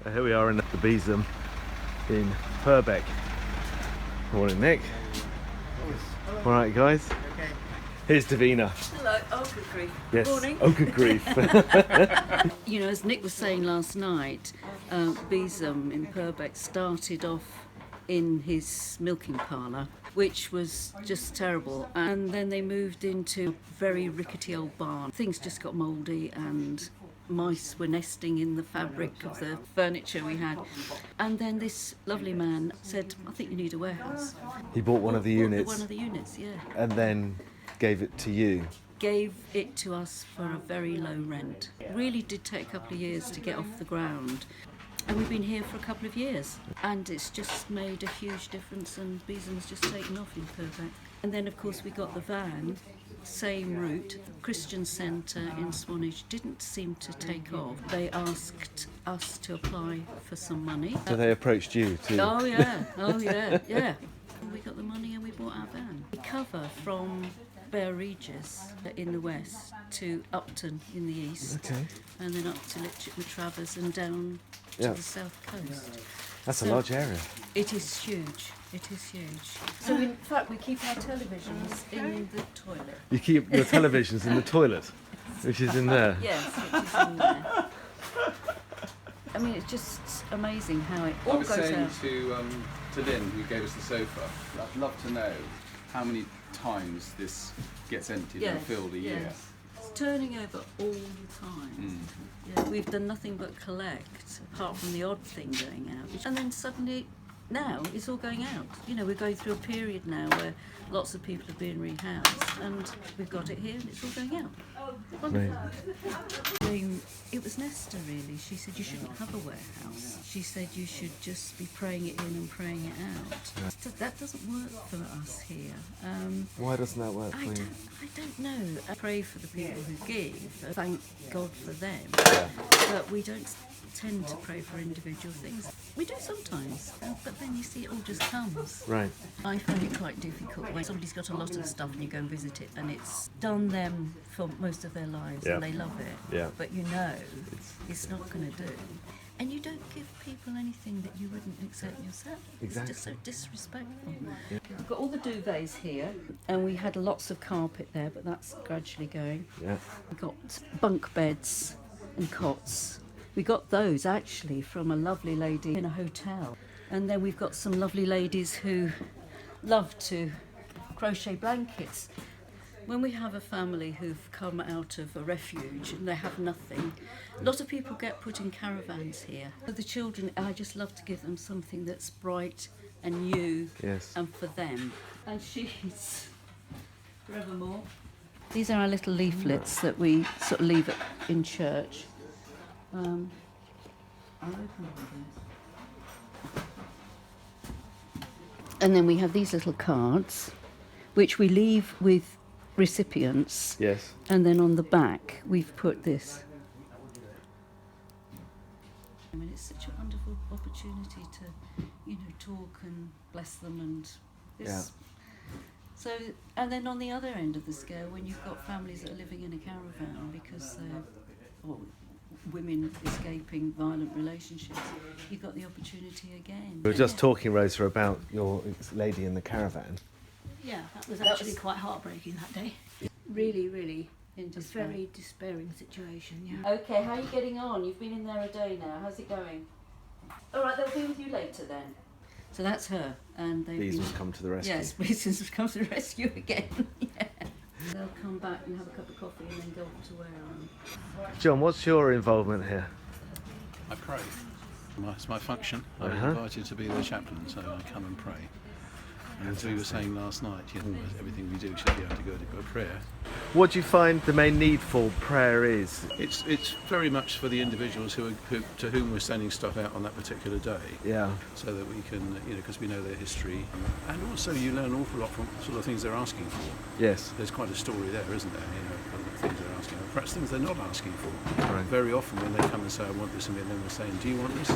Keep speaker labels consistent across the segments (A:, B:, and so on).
A: Here we are in the Besom in Purbeck. Morning, Nick. All right, guys.
B: Okay.
A: Here's Davina.
C: Hello. Oh, good grief.
A: Yes.
C: Morning.
A: Oh, good grief.
C: You know, as Nick was saying last night, Besom in Purbeck started off in his milking parlour, which was just terrible. And then they moved into a very rickety old barn. Things just got mouldy and mice were nesting in the fabric of the furniture we had. And then this lovely man said, I think you need a warehouse.
A: He bought one of the units.
C: One of the units, yeah.
A: And then gave it to you.
C: Gave it to us for a very low rent. Really did take a couple of years to get off the ground. And we've been here for a couple of years. And it's just made a huge difference, and Besom's just taken off in Purbeck. And then, of course, we got the van, same route. The Christian Centre in Swanage didn't seem to take off. They asked us to apply for some money.
A: So they approached you too.
C: Oh yeah, yeah. We got the money and we bought our van. We cover from Bear Regis in the west to Upton in the east.
A: Okay.
C: And then up to Litchfield Travers and down to the south coast.
A: That's a large area.
C: It is huge. It is huge. So in fact we keep our televisions in the toilet.
A: You keep your televisions in the toilet, which is in there.
C: Yes, which is in there. I mean, it's just amazing how it all
B: I was
C: goes
B: saying
C: out.
B: to Lynn, who gave us the sofa, I'd love to know how many times this gets emptied and filled a year.
C: Yes. It's turning over all the time. Yeah, we've done nothing but collect, apart from the odd thing going out. And then suddenly, now it's all going out. You know, we're going through a period now where lots of people are being rehoused, and we've got it here and it's all going out.
A: Right.
C: It was Nesta, really. She said you shouldn't have a warehouse. She said you should just be praying it in and praying it out. So that doesn't work for us here.
A: Why doesn't that work for you?
C: I don't know. I pray for the people who give. Thank God for them. But we don't tend to pray for individual things. We do sometimes, but then you see it all just comes.
A: Right.
C: I find it quite difficult when somebody's got a lot of stuff and you go and visit it and it's done them for most of their lives and they love it.
A: Yeah.
C: But you know it's not going to do. And you don't give people anything that you wouldn't accept yourself.
A: Exactly.
C: It's just so disrespectful. Yeah. We've got all the duvets here, and we had lots of carpet there, but that's gradually going.
A: Yeah.
C: We've got bunk beds and cots. We got those actually from a lovely lady in a hotel. And then we've got some lovely ladies who love to crochet blankets. When we have a family who've come out of a refuge and they have nothing, a lot of people get put in caravans here. For the children, I just love to give them something that's bright and new and for them. And sheets, forevermore. These are our little leaflets that we sort of leave in church. I'll open them. And then we have these little cards, which we leave with recipients.
A: Yes.
C: And then on the back, we've put this. I mean, it's such a wonderful opportunity to, you know, talk and bless them and this. So, and then on the other end of the scale, when you've got families that are living in a caravan because they're, women escaping violent relationships, you've got the opportunity again.
A: We were just talking, Rosa, about your lady in the caravan.
D: Yeah, that was actually quite heartbreaking that day. Really, really.
C: In
D: A
C: despair.
D: very despairing situation, yeah.
C: Okay, how are you getting on? You've been in there a day now. How's it going? All right, they'll be with you later then. So that's her, and they've
A: Besom's come to the rescue.
C: Yes, Besom's come to the rescue again. Yeah. They'll come back and have a cup of coffee and then go off to where
A: John, what's your involvement here?
E: I pray. It's my function. I'm invited to be the chaplain, so I come and pray. And as we were saying last night, you know, everything we do should be able to go to prayer.
A: What do you find the main need for prayer is?
E: It's very much for the individuals who to whom we're sending stuff out on that particular day.
A: Yeah.
E: So that we can, you know, because we know their history, and also you learn an awful lot from sort of things they're asking for.
A: Yes.
E: There's quite a story there, isn't there? You know, things they're asking for, perhaps things they're not asking for.
A: Right.
E: Very often when they come and say, "I want this," and then we're saying, "Do you want this?"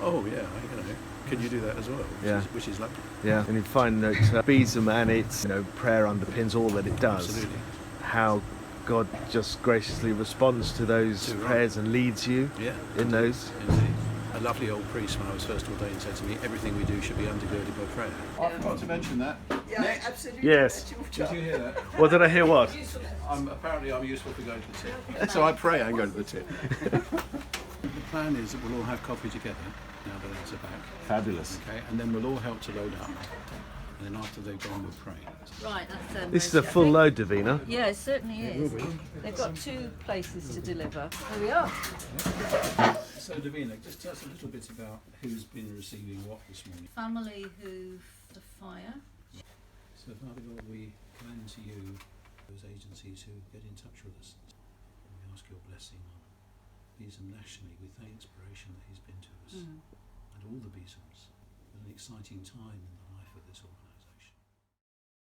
E: Oh yeah, you know. Can you do that as well? Which is lovely.
A: Yeah. And you find that Besom and its prayer underpins all that it does.
E: Absolutely.
A: How God just graciously responds to those prayers and leads you in those.
E: Indeed. lovely old priest, when I was first ordained, said to me, everything we do should be undergirded by prayer. I forgot to mention that. Next.
F: Absolutely.
A: Yes.
E: Did you hear that?
A: What did I hear? What?
E: Apparently I'm useful for going to the tip. So I pray and go to the tip. The plan is that we'll all have coffee together, now the lads are back.
A: Fabulous.
E: Okay, and then we'll all help to load up. And then after they've gone, we'll pray.
C: Right, that's
A: This is a full load, Davina.
C: Yeah, it certainly is. They've got 2 places to deliver. Here we are.
E: So Davina, just tell us a little bit about who's been receiving what this morning.
C: Family who the fire.
E: So Father God, we commend to you those agencies who get in touch with us. And we ask your blessing on Besom nationally. We thank inspiration that he's been to us and all the Besoms. It's an exciting time in the